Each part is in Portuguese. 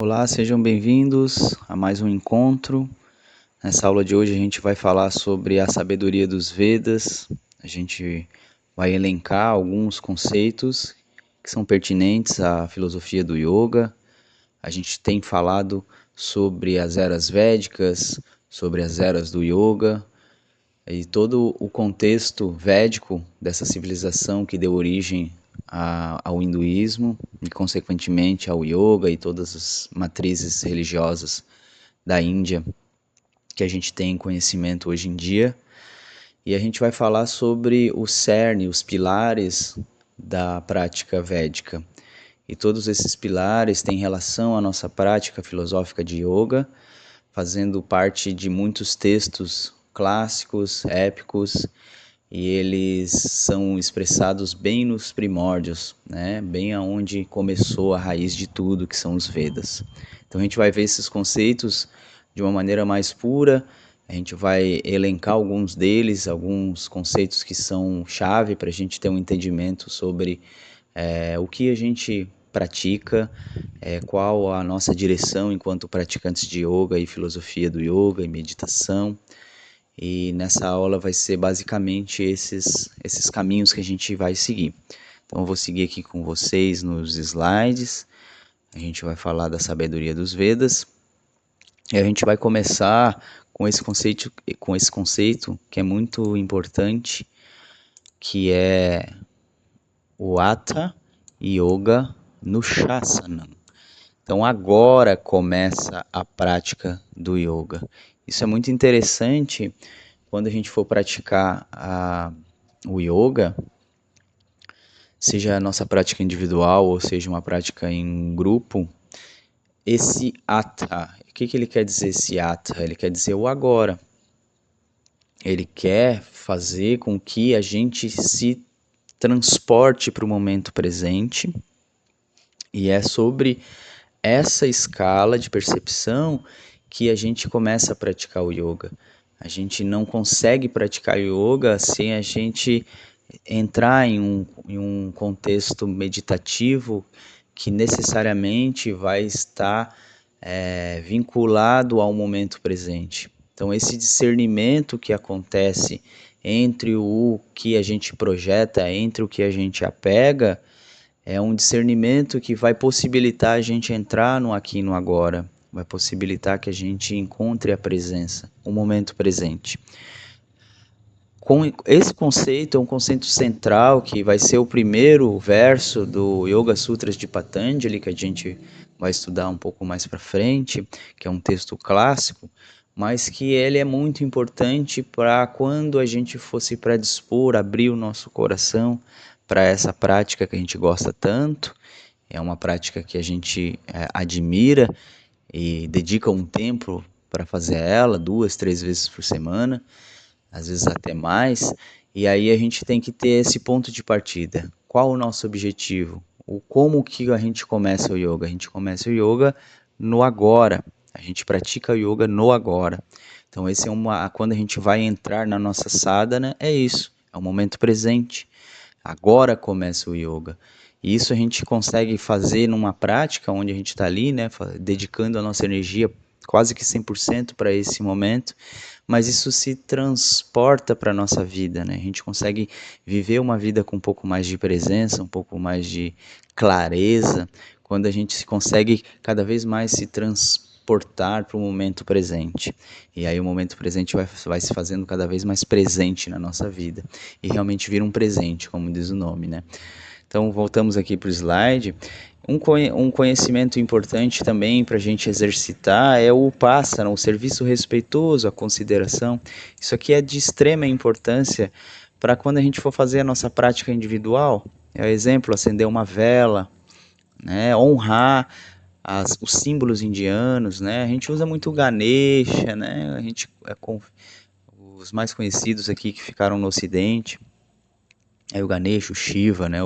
Olá, sejam bem-vindos a mais um encontro. Nessa aula de hoje a gente vai falar sobre a sabedoria dos Vedas. A gente vai elencar alguns conceitos que são pertinentes à filosofia do yoga. A gente tem falado sobre as eras védicas, sobre as eras do yoga e todo o contexto védico dessa civilização que deu origem ao hinduísmo e, consequentemente, ao yoga e todas as matrizes religiosas da Índia que a gente tem conhecimento hoje em dia. E a gente vai falar sobre o cerne, os pilares da prática védica. E todos esses pilares têm relação à nossa prática filosófica de yoga, fazendo parte de muitos textos clássicos, épicos, e eles são expressados bem nos primórdios, né? Bem aonde começou a raiz de tudo, que são os Vedas. Então a gente vai ver esses conceitos de uma maneira mais pura, a gente vai elencar alguns deles, alguns conceitos que são chave para a gente ter um entendimento sobre o que a gente pratica, qual a nossa direção enquanto praticantes de yoga e filosofia do yoga e meditação. E nessa aula vai ser basicamente esses caminhos que a gente vai seguir. Então eu vou seguir aqui com vocês nos slides. A gente vai falar da sabedoria dos Vedas. E a gente vai começar com esse conceito que é muito importante, que é o Hatha Yoga Nushasana. Então agora começa a prática do yoga. Isso é muito interessante quando a gente for praticar o yoga, seja a nossa prática individual ou seja uma prática em grupo. Esse Hatha, o que ele quer dizer esse Hatha? Ele quer dizer o agora. Ele quer fazer com que a gente se transporte para o momento presente, e é sobre essa escala de percepção que a gente começa a praticar o yoga. A gente não consegue praticar yoga sem a gente entrar em um contexto meditativo que necessariamente vai estar vinculado ao momento presente. Então, esse discernimento que acontece entre o que a gente projeta, entre o que a gente apega, é um discernimento que vai possibilitar a gente entrar no aqui e no agora, vai possibilitar que a gente encontre a presença, o momento presente. Esse conceito é um conceito central que vai ser o primeiro verso do Yoga Sutras de Patanjali, que a gente vai estudar um pouco mais para frente, que é um texto clássico, mas que ele é muito importante para quando a gente fosse predispor, abrir o nosso coração para essa prática que a gente gosta tanto. É uma prática que a gente admira e dedica um tempo para fazer ela, 2, 3 vezes por semana, às vezes até mais, e aí a gente tem que ter esse ponto de partida. Qual o nosso objetivo? Como que a gente começa o yoga? A gente começa o yoga no agora, a gente pratica o yoga no agora. Então esse é quando a gente vai entrar na nossa sadhana, é isso, é o momento presente. Agora começa o yoga. E isso a gente consegue fazer numa prática onde a gente está ali, né, dedicando a nossa energia quase que 100% para esse momento, mas isso se transporta para a nossa vida, né? A gente consegue viver uma vida com um pouco mais de presença, um pouco mais de clareza, quando a gente consegue cada vez mais se transportar para o momento presente. E aí o momento presente vai se fazendo cada vez mais presente na nossa vida. E realmente vira um presente, como diz o nome, né? Então voltamos aqui para o slide. Um conhecimento importante também para a gente exercitar é o upasana, o serviço respeitoso, a consideração. Isso aqui é de extrema importância para quando a gente for fazer a nossa prática individual. É o exemplo, acender uma vela, né? Honrar os símbolos indianos, né? A gente usa muito o Ganesha, né? A gente os mais conhecidos aqui que ficaram no Ocidente é o Ganesha, o Shiva, né?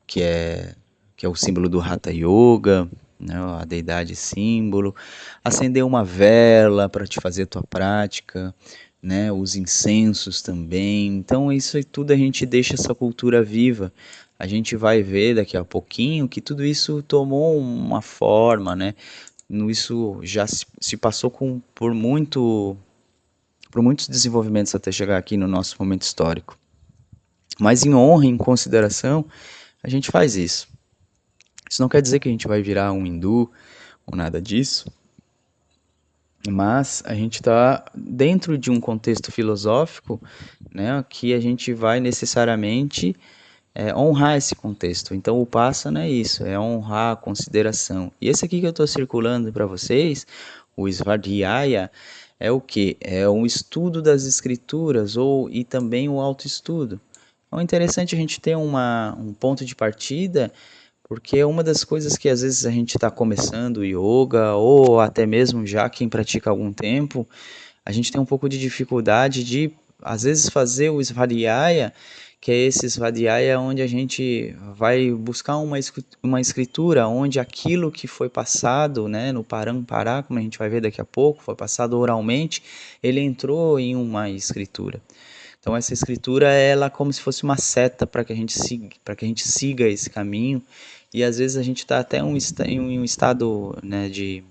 Que é que é o símbolo do Hatha Yoga, né, a deidade símbolo. Acender uma vela para te fazer a tua prática, né, os incensos também. Então isso tudo a gente deixa essa cultura viva. a gente vai ver daqui a pouquinho que tudo isso tomou uma forma, né? Isso já se passou por muitos desenvolvimentos até chegar aqui no nosso momento histórico. Mas em honra, em consideração, a gente faz isso. Isso não quer dizer que a gente vai virar um hindu ou nada disso, mas a gente está dentro de um contexto filosófico, né, que a gente vai necessariamente honrar esse contexto. Então o Upasana é isso, é honrar a consideração. E esse aqui que eu estou circulando para vocês, o Svadhyaya, é o que? É um estudo das escrituras e também o autoestudo. Então é interessante a gente ter um ponto de partida, porque é uma das coisas que às vezes a gente está começando o yoga, ou até mesmo já quem pratica há algum tempo, a gente tem um pouco de dificuldade de, às vezes, fazer o Svadhyaya, que é esse Svadhyaya onde a gente vai buscar uma escritura, onde aquilo que foi passado, né, no Parampará, como a gente vai ver daqui a pouco, foi passado oralmente, ele entrou em uma escritura. Então essa escritura ela é como se fosse uma seta para que a gente siga esse caminho. E às vezes a gente está até em um estado, né, de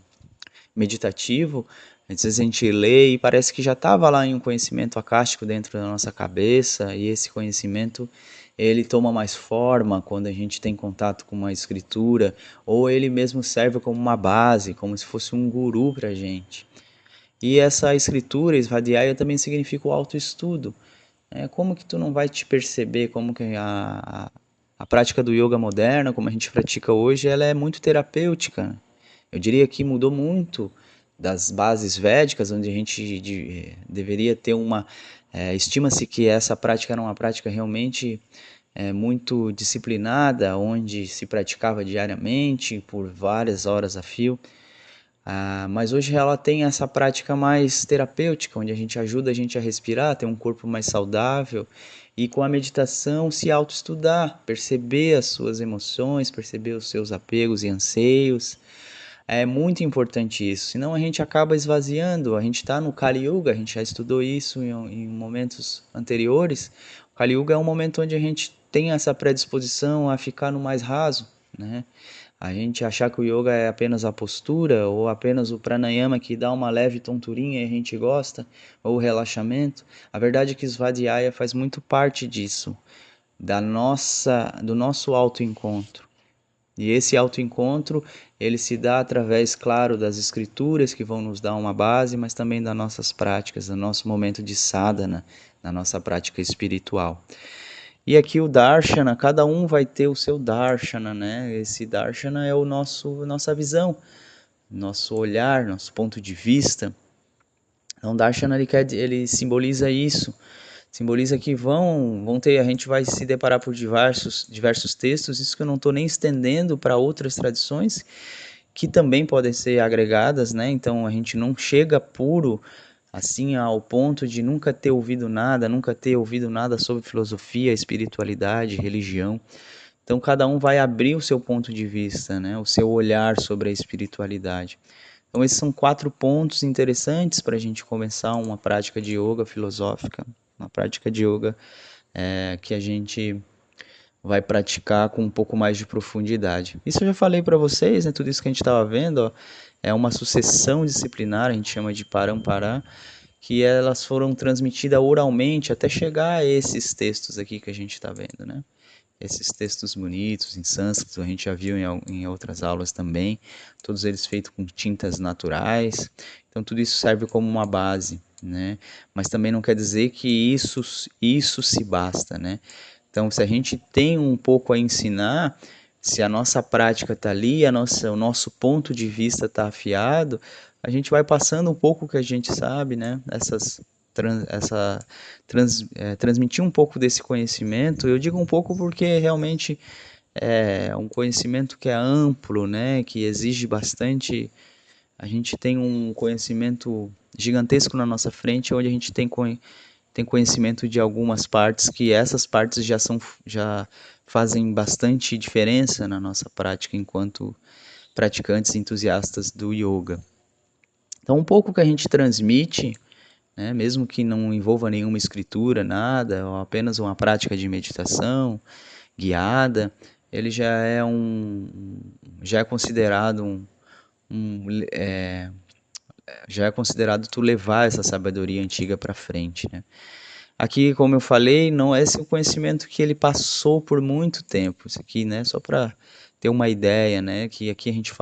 meditativo. Às vezes a gente lê e parece que já estava lá em um conhecimento acástico dentro da nossa cabeça, e esse conhecimento ele toma mais forma quando a gente tem contato com uma escritura, ou ele mesmo serve como uma base, como se fosse um guru para a gente. E essa escritura, Svadhyaya, também significa o autoestudo. Como que tu não vai te perceber, como que a prática do yoga moderna, como a gente pratica hoje, ela é muito terapêutica. Eu diria que mudou muito das bases védicas, onde a gente deveria ter estima-se que essa prática era uma prática realmente muito disciplinada, onde se praticava diariamente, por várias horas a fio. Mas hoje ela tem essa prática mais terapêutica, onde a gente ajuda a gente a respirar, ter um corpo mais saudável e com a meditação se autoestudar, perceber as suas emoções, perceber os seus apegos e anseios. É muito importante isso, senão a gente acaba esvaziando. A gente está no Kali Yuga, a gente já estudou isso em momentos anteriores. O Kali Yuga é um momento onde a gente tem essa predisposição a ficar no mais raso, né? A gente achar que o yoga é apenas a postura ou apenas o pranayama que dá uma leve tonturinha e a gente gosta, ou o relaxamento. A verdade é que o Svadhyaya faz muito parte disso, do nosso autoencontro. E esse autoencontro, ele se dá através, claro, das escrituras que vão nos dar uma base, mas também das nossas práticas, do nosso momento de sadhana, na nossa prática espiritual. E aqui o Darshana, cada um vai ter o seu Darshana, né? Esse Darshana é nossa visão, nosso olhar, nosso ponto de vista. Então, Darshana ele simboliza isso, simboliza que a gente vai se deparar por diversos textos, isso que eu não estou nem estendendo para outras tradições, que também podem ser agregadas, né? Então, a gente não chega puro assim ao ponto de nunca ter ouvido nada sobre filosofia, espiritualidade, religião. Então cada um vai abrir o seu ponto de vista, né? O seu olhar sobre a espiritualidade. Então esses são 4 pontos interessantes para a gente começar uma prática de yoga filosófica, uma prática de yoga que a gente vai praticar com um pouco mais de profundidade. Isso eu já falei para vocês, né? Tudo isso que a gente estava vendo, ó, é uma sucessão disciplinar, a gente chama de Parampará, que elas foram transmitidas oralmente até chegar a esses textos aqui que a gente está vendo, né? Esses textos bonitos em sânscrito, a gente já viu em outras aulas também, todos eles feitos com tintas naturais. Então tudo isso serve como uma base, né? Mas também não quer dizer que isso se basta, né? Então, se a gente tem um pouco a ensinar, se a nossa prática está ali, o nosso ponto de vista está afiado, a gente vai passando um pouco o que a gente sabe, né? Transmitir um pouco desse conhecimento. Eu digo um pouco porque realmente é um conhecimento que é amplo, né? Que exige bastante. A gente tem um conhecimento gigantesco na nossa frente, onde a gente tem conhecimento de algumas partes que essas partes já fazem bastante diferença na nossa prática enquanto praticantes entusiastas do yoga. Então, um pouco que a gente transmite, né, mesmo que não envolva nenhuma escritura, nada, ou apenas uma prática de meditação, guiada, ele já é considerado já é considerado tu levar essa sabedoria antiga para frente, né? Aqui, como eu falei, não é esse o conhecimento que ele passou por muito tempo. Isso aqui, né, só para ter uma ideia, né, que aqui a gente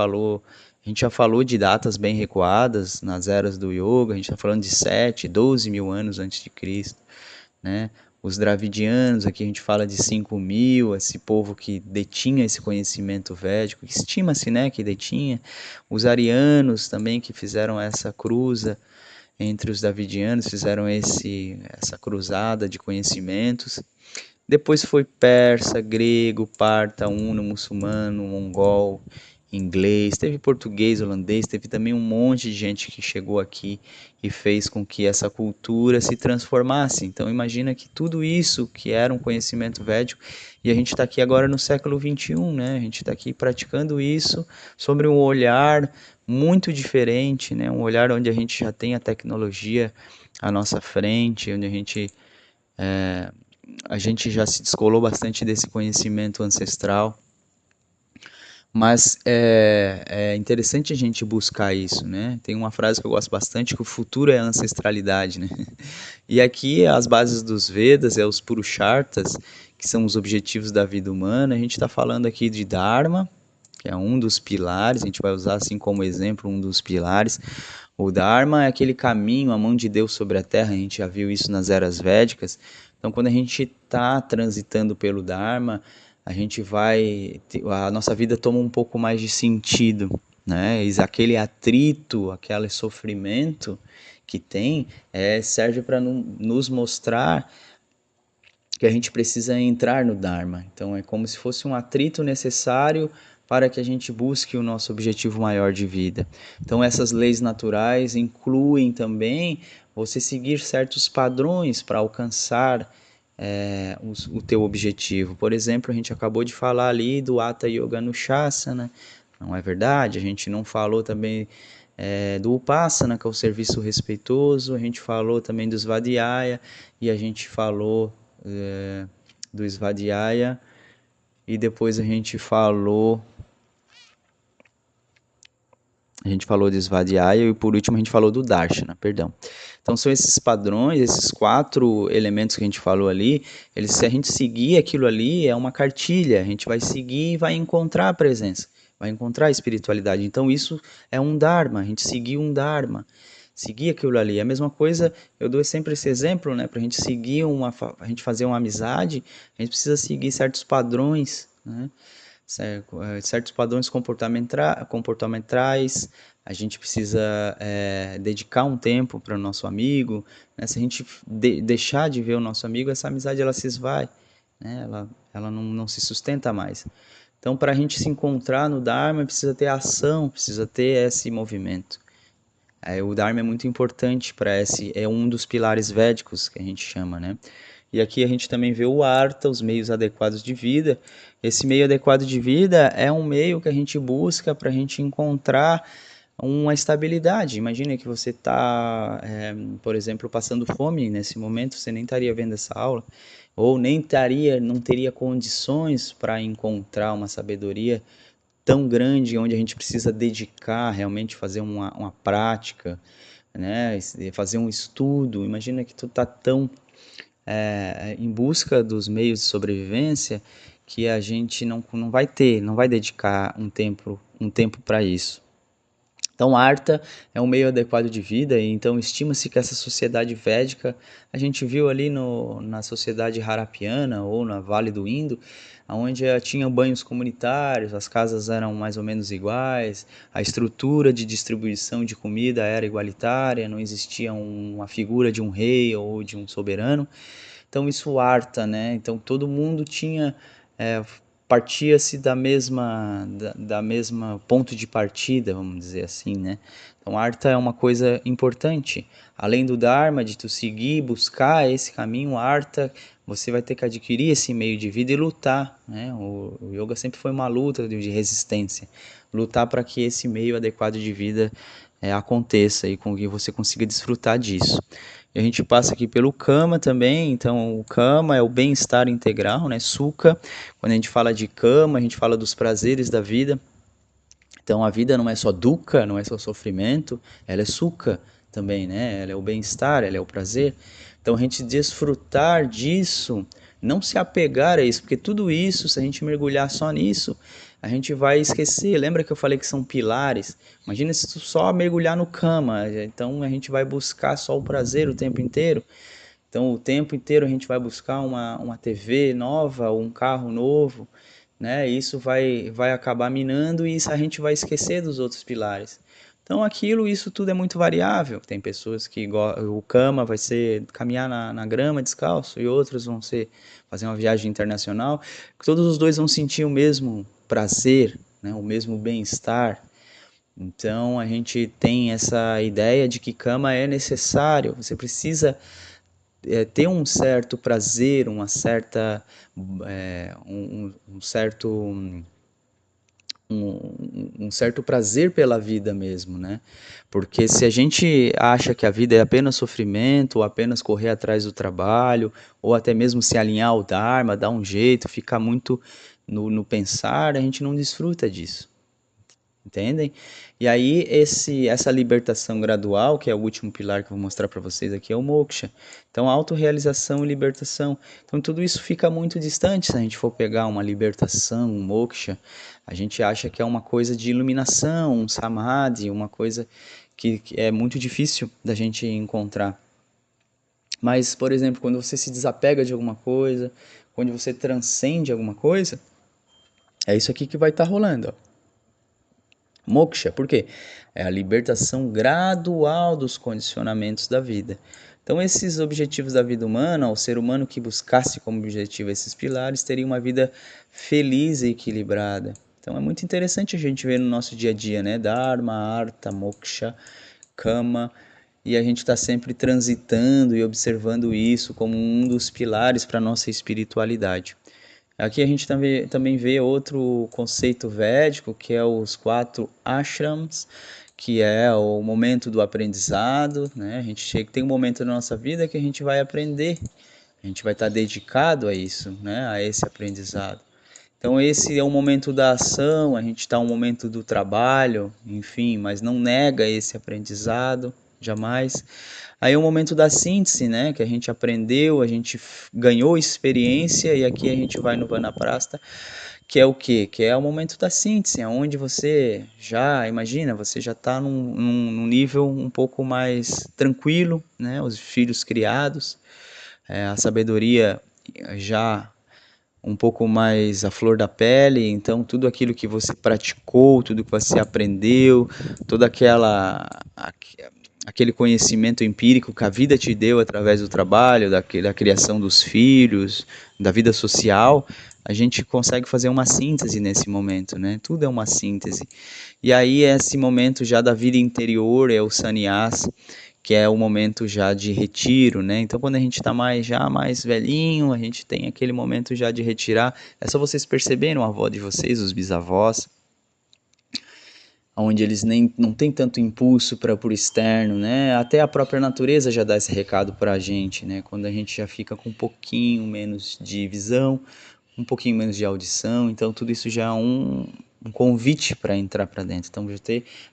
já falou de datas bem recuadas nas eras do yoga, a gente está falando de 7, 12 mil anos antes de Cristo, né? Os dravidianos, aqui a gente fala de 5.000, esse povo que detinha esse conhecimento védico, estima-se, né, que detinha. Os arianos também, que fizeram essa cruza entre os davidianos, fizeram essa cruzada de conhecimentos. Depois foi persa, grego, parta, huno, muçulmano, mongol, inglês, teve português, holandês, teve também um monte de gente que chegou aqui e fez com que essa cultura se transformasse. Então imagina que tudo isso que era um conhecimento védico, e a gente está aqui agora no século XXI, né? A gente está aqui praticando isso sobre um olhar muito diferente, né? Um olhar onde a gente já tem a tecnologia à nossa frente, onde a gente já se descolou bastante desse conhecimento ancestral, mas é interessante a gente buscar isso, né? Tem uma frase que eu gosto bastante, que o futuro é a ancestralidade, né? E aqui as bases dos Vedas, os Purusharthas, que são os objetivos da vida humana. A gente está falando aqui de Dharma, que é um dos pilares, a gente vai usar assim como exemplo um dos pilares. O Dharma é aquele caminho, a mão de Deus sobre a terra, a gente já viu isso nas eras védicas. Então, quando a gente está transitando pelo Dharma, a nossa vida toma um pouco mais de sentido, né? E aquele atrito, aquele sofrimento que tem, serve para nos mostrar que a gente precisa entrar no Dharma. Então é como se fosse um atrito necessário para que a gente busque o nosso objetivo maior de vida. Então essas leis naturais incluem também você seguir certos padrões para alcançar o teu objetivo. Por exemplo, a gente acabou de falar ali do Hatha Yoga Anushasana, não é verdade? A gente não falou também do Upasana, que é o serviço respeitoso, a gente falou também do Svadhyaya, e a gente falou do Svadhyaya, e depois a gente falou de Svadhyaya, e por último a gente falou do Darshana, perdão. Então são esses padrões, esses 4 elementos que a gente falou ali, se a gente seguir aquilo ali, é uma cartilha, a gente vai seguir e vai encontrar a presença, vai encontrar a espiritualidade. Então isso é um Dharma, a gente seguir um Dharma, seguir aquilo ali. A mesma coisa, eu dou sempre esse exemplo, né, para a gente seguir a gente fazer uma amizade, a gente precisa seguir certos padrões, né? Certos padrões comportamentais, a gente precisa dedicar um tempo para o nosso amigo, né? Se a gente deixar de ver o nosso amigo, essa amizade ela se esvai, né? Ela não se sustenta mais. Então, para a gente se encontrar no Dharma, precisa ter ação, precisa ter esse movimento. O Dharma é muito importante para é um dos pilares védicos que a gente chama, né? E aqui a gente também vê o Artha, os meios adequados de vida. Esse meio adequado de vida é um meio que a gente busca para a gente encontrar uma estabilidade. Imagina que você está, por exemplo, passando fome nesse momento, você nem estaria vendo essa aula, ou não teria condições para encontrar uma sabedoria tão grande, onde a gente precisa dedicar, realmente fazer uma prática, né? Fazer um estudo. Imagina que tu está tão em busca dos meios de sobrevivência que a gente não vai dedicar um tempo para isso. Então, Artha é um meio adequado de vida, e então estima-se que essa sociedade védica, a gente viu ali na sociedade Harapiana ou na Vale do Indo, onde tinha banhos comunitários, as casas eram mais ou menos iguais, a estrutura de distribuição de comida era igualitária, não existia uma figura de um rei ou de um soberano. Então isso Artha, né? Então todo mundo tinha partia-se da mesma ponto de partida, vamos dizer assim, né? Então Artha é uma coisa importante. Além do Dharma, de tu seguir, buscar esse caminho, Artha, você vai ter que adquirir esse meio de vida e lutar, né? O yoga sempre foi uma luta de resistência, lutar para que esse meio adequado de vida aconteça e com que você consiga desfrutar disso. E a gente passa aqui pelo Kama também, então o Kama é o bem-estar integral, né? Sukha, quando a gente fala de Kama, a gente fala dos prazeres da vida. Então a vida não é só dukkha, não é só sofrimento, ela é sukha também, né? Ela é o bem-estar, ela é o prazer. Então a gente desfrutar disso, não se apegar a isso, porque tudo isso, se a gente mergulhar só nisso, a gente vai esquecer. Lembra que eu falei que são pilares? Imagina se tu só mergulhar no kama, então a gente vai buscar só o prazer o tempo inteiro. Então o tempo inteiro a gente vai buscar uma TV nova, um carro novo, né? Isso vai acabar minando e isso a gente vai esquecer dos outros pilares. Então isso tudo é muito variável. Tem pessoas que o cama vai ser caminhar na grama descalço e outros vão ser fazer uma viagem internacional. Todos os dois vão sentir o mesmo prazer, né? O mesmo bem-estar. Então a gente tem essa ideia de que cama é necessário. Você precisa ter um certo prazer, uma certa um certo um certo prazer pela vida mesmo, né? Porque se a gente acha que a vida é apenas sofrimento, ou apenas correr atrás do trabalho, ou até mesmo se alinhar ao Dharma, dar um jeito, ficar muito no pensar, a gente não desfruta disso. Entendem? E aí essa libertação gradual, que é o último pilar que eu vou mostrar para vocês aqui, é o moksha. Então, autorrealização e libertação. Então, tudo isso fica muito distante se a gente for pegar uma libertação, um moksha. A gente acha que é uma coisa de iluminação, um samadhi, uma coisa que é muito difícil da gente encontrar. Mas, por exemplo, quando você se desapega de alguma coisa, quando você transcende alguma coisa, é isso aqui que vai estar rolando, ó. Moksha, por quê? É a libertação gradual dos condicionamentos da vida. Então, esses objetivos da vida humana, o ser humano que buscasse como objetivo esses pilares, teria uma vida feliz e equilibrada. Então, é muito interessante a gente ver no nosso dia a dia, né? Dharma, Artha, Moksha, Kama, e a gente está sempre transitando e observando isso como um dos pilares para a nossa espiritualidade. Aqui a gente também vê outro conceito védico, que é os 4 ashrams, que é o momento do aprendizado, né? A gente tem um momento na nossa vida que a gente vai aprender, a gente vai estar dedicado a isso, né? A esse aprendizado. Então esse é o momento da ação, a gente está no momento do trabalho, enfim, mas não nega esse aprendizado, jamais. Aí é o momento da síntese, né, que a gente aprendeu, a gente ganhou experiência e aqui a gente vai no Vanaprastha, que é o quê? Que é o momento da síntese, onde você já, imagina, você já está num nível um pouco mais tranquilo, né, os filhos criados, a sabedoria já um pouco mais à flor da pele, então tudo aquilo que você praticou, tudo que você aprendeu, toda aquele conhecimento empírico que a vida te deu através do trabalho, da criação dos filhos, da vida social, a gente consegue fazer uma síntese nesse momento, né? Tudo é uma síntese. E aí esse momento já da vida interior é o sannyasa, que é o momento já de retiro, né? Então, quando a gente está mais velhinho, a gente tem aquele momento já de retirar. É só vocês perceberem a avó de vocês, os bisavós, onde eles não têm tanto impulso para por externo, né? Até a própria natureza já dá esse recado para a gente, né? Quando a gente já fica com um pouquinho menos de visão, um pouquinho menos de audição, então tudo isso já é um convite para entrar para dentro. Então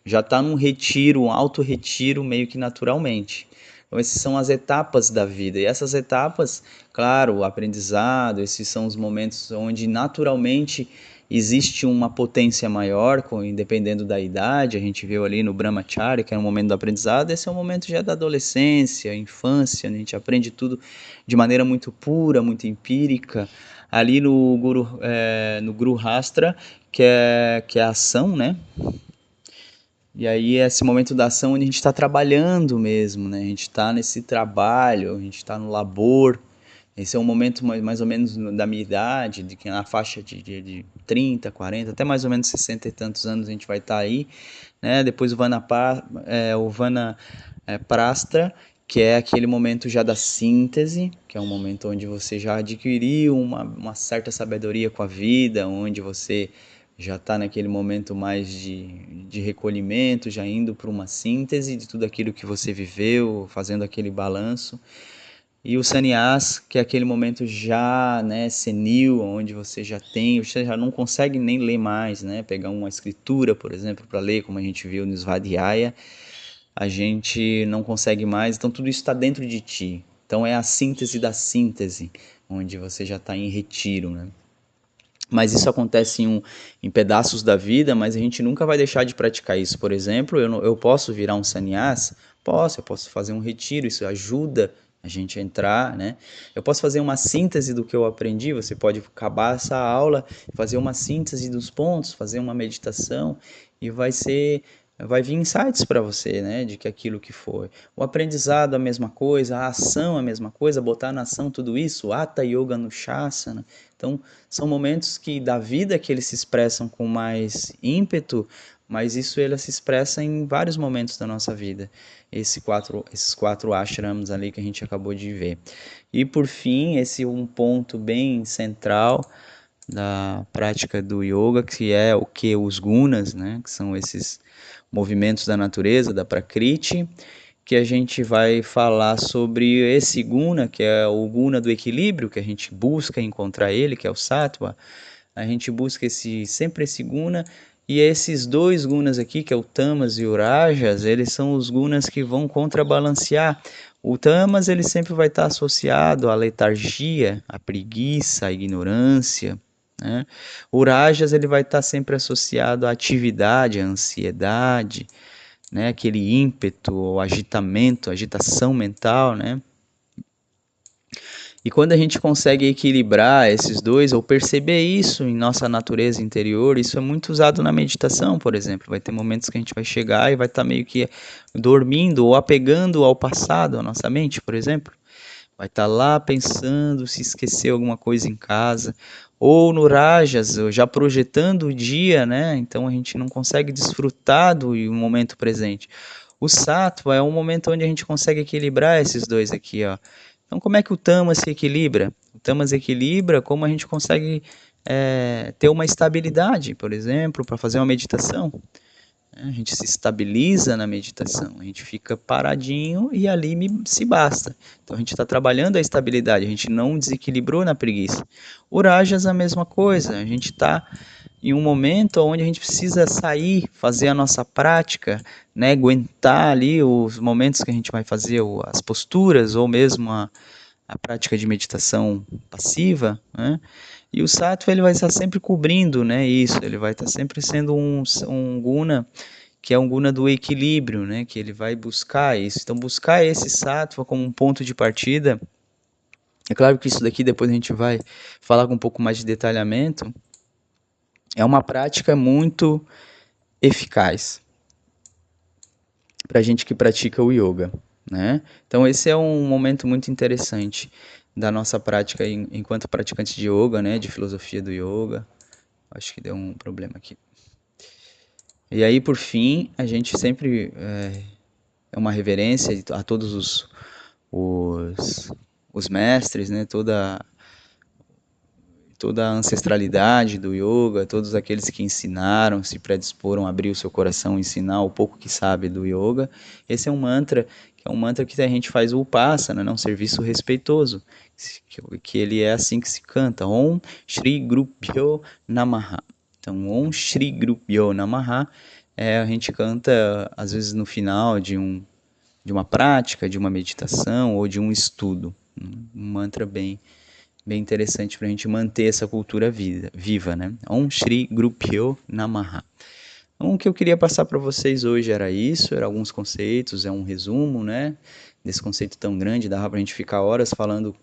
já está num retiro, um auto-retiro meio que naturalmente. Então essas são as etapas da vida. E essas etapas, claro, o aprendizado, esses são os momentos onde naturalmente existe uma potência maior, dependendo da idade. A gente viu ali no Brahmacharya, que é o momento do aprendizado. Esse é o momento já da adolescência, infância, né? A gente aprende tudo de maneira muito pura, muito empírica. Ali no Guru Rastra, que é a ação, né? E aí é esse momento da ação onde a gente está trabalhando mesmo, né? A gente está nesse trabalho, a gente está no labor. Esse é um momento mais ou menos da minha idade, de que na faixa de 30, 40, até mais ou menos 60 e tantos anos a gente vai estar aí, né? Depois o Vana Prastra, que é aquele momento já da síntese, que é um momento onde você já adquiriu uma certa sabedoria com a vida, onde você já está naquele momento mais de recolhimento, já indo para uma síntese de tudo aquilo que você viveu, fazendo aquele balanço. E o sannyas, que é aquele momento já, né, senil, onde você já não consegue nem ler mais, né, pegar uma escritura, por exemplo, para ler, como a gente viu no Svadhyaya, a gente não consegue mais, então tudo isso está dentro de ti. Então é a síntese da síntese, onde você já está em retiro, né. Mas isso acontece em pedaços da vida, mas a gente nunca vai deixar de praticar isso. Por exemplo, eu posso virar um sannyas? Eu posso fazer um retiro, isso ajuda a gente a entrar, né? Eu posso fazer uma síntese do que eu aprendi, você pode acabar essa aula, fazer uma síntese dos pontos, fazer uma meditação, e vai vir insights para você, né, de que aquilo que foi. O aprendizado a mesma coisa, a ação a mesma coisa, botar na ação tudo isso, Hatha Yoga Anushasana. Então, são momentos que da vida que eles se expressam com mais ímpeto, mas isso ele se expressa em vários momentos da nossa vida. Esses quatro ashrams ali que a gente acabou de ver. E por fim, esse um ponto bem central da prática do yoga, que é o que os gunas, né, que são esses movimentos da natureza, da Prakriti, que a gente vai falar sobre esse guna, que é o guna do equilíbrio, que a gente busca encontrar ele, que é o sattva. A gente busca sempre esse guna, e esses dois gunas aqui, que é o tamas e o rajas, eles são os gunas que vão contrabalancear. O tamas ele sempre vai estar associado à letargia, à preguiça, à ignorância, né? O rajas ele vai estar sempre associado à atividade, à ansiedade, né? Aquele ímpeto, agitamento, agitação mental, né? E quando a gente consegue equilibrar esses dois, ou perceber isso em nossa natureza interior, isso é muito usado na meditação, por exemplo. Vai ter momentos que a gente vai chegar e vai estar meio que dormindo ou apegando ao passado, a nossa mente, por exemplo. Vai estar lá pensando se esqueceu alguma coisa em casa, ou no Rajas, já projetando o dia, né? Então a gente não consegue desfrutar do momento presente. O Sattva é um momento onde a gente consegue equilibrar esses dois aqui, ó. Então como é que o Tamas se equilibra? O Tamas equilibra como a gente consegue ter uma estabilidade, por exemplo, para fazer uma meditação. A gente se estabiliza na meditação, a gente fica paradinho e ali se basta. Então a gente está trabalhando a estabilidade, a gente não desequilibrou na preguiça. O Rajas a mesma coisa, a gente está em um momento onde a gente precisa sair, fazer a nossa prática, né, aguentar ali os momentos que a gente vai fazer as posturas ou mesmo a prática de meditação passiva, né? E o sattva ele vai estar sempre cobrindo, né, isso, ele vai estar sempre sendo um guna que é um guna do equilíbrio, né, que ele vai buscar isso. Então buscar esse sattva como um ponto de partida, é claro que isso daqui depois a gente vai falar com um pouco mais de detalhamento, é uma prática muito eficaz para a gente que pratica o yoga, né? Então esse é um momento muito interessante da nossa prática enquanto praticantes de yoga, né, de filosofia do yoga. Acho que deu um problema aqui. E aí, por fim, a gente sempre é uma reverência a todos os mestres, né, toda a ancestralidade do yoga, todos aqueles que ensinaram, se predisporam a abrir o seu coração, ensinar o pouco que sabe do yoga. Esse é um mantra, que a gente faz o upasana, né, um serviço respeitoso, que ele é assim que se canta, Om Shri Gurubhyo Namaha. Então, Om Shri Gurubhyo Namaha, a gente canta às vezes no final de uma prática, de uma meditação ou de um estudo, um mantra bem interessante para a gente manter essa cultura viva, né? Om Shri Gurubhyo Namaha. Então, o que eu queria passar para vocês hoje era isso, eram alguns conceitos, é um resumo, né? Desse conceito tão grande, dava para a gente ficar horas falando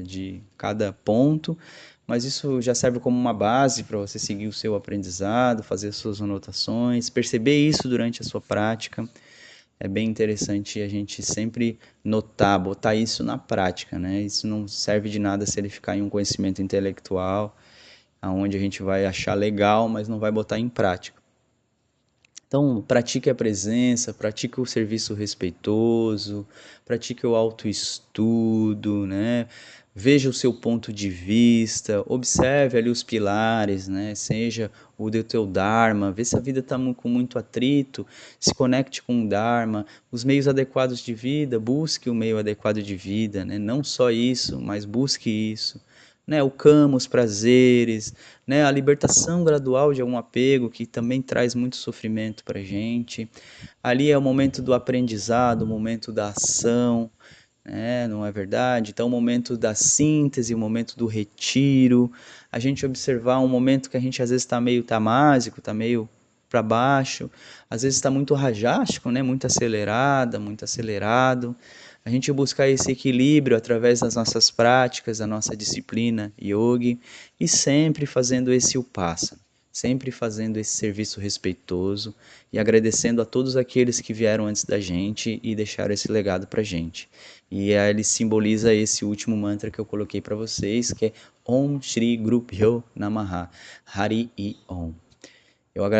de cada ponto, mas isso já serve como uma base para você seguir o seu aprendizado, fazer as suas anotações, perceber isso durante a sua prática. É bem interessante a gente sempre notar, botar isso na prática, né? Isso não serve de nada se ele ficar em um conhecimento intelectual, aonde a gente vai achar legal, mas não vai botar em prática. Então, pratique a presença, pratique o serviço respeitoso, pratique o autoestudo, né? Veja o seu ponto de vista, observe ali os pilares, né? Seja o do teu Dharma, vê se a vida está com muito atrito, se conecte com o Dharma, os meios adequados de vida, busque o meio adequado de vida, né? Não só isso, mas busque isso. Né, o cama, os prazeres, né, a libertação gradual de algum apego que também traz muito sofrimento para a gente. Ali é o momento do aprendizado, o momento da ação, né, não é verdade? Então, o momento da síntese, o momento do retiro, a gente observar um momento que a gente às vezes está meio tamásico, está meio para baixo, às vezes está muito rajástico, né, muito acelerada, muito acelerado. A gente buscar esse equilíbrio através das nossas práticas, da nossa disciplina yogi e sempre fazendo esse upasana, sempre fazendo esse serviço respeitoso e agradecendo a todos aqueles que vieram antes da gente e deixaram esse legado para a gente. E aí ele simboliza esse último mantra que eu coloquei para vocês, que é Om Shri Guru Pyo Namaha, Hari I Om. Eu agradeço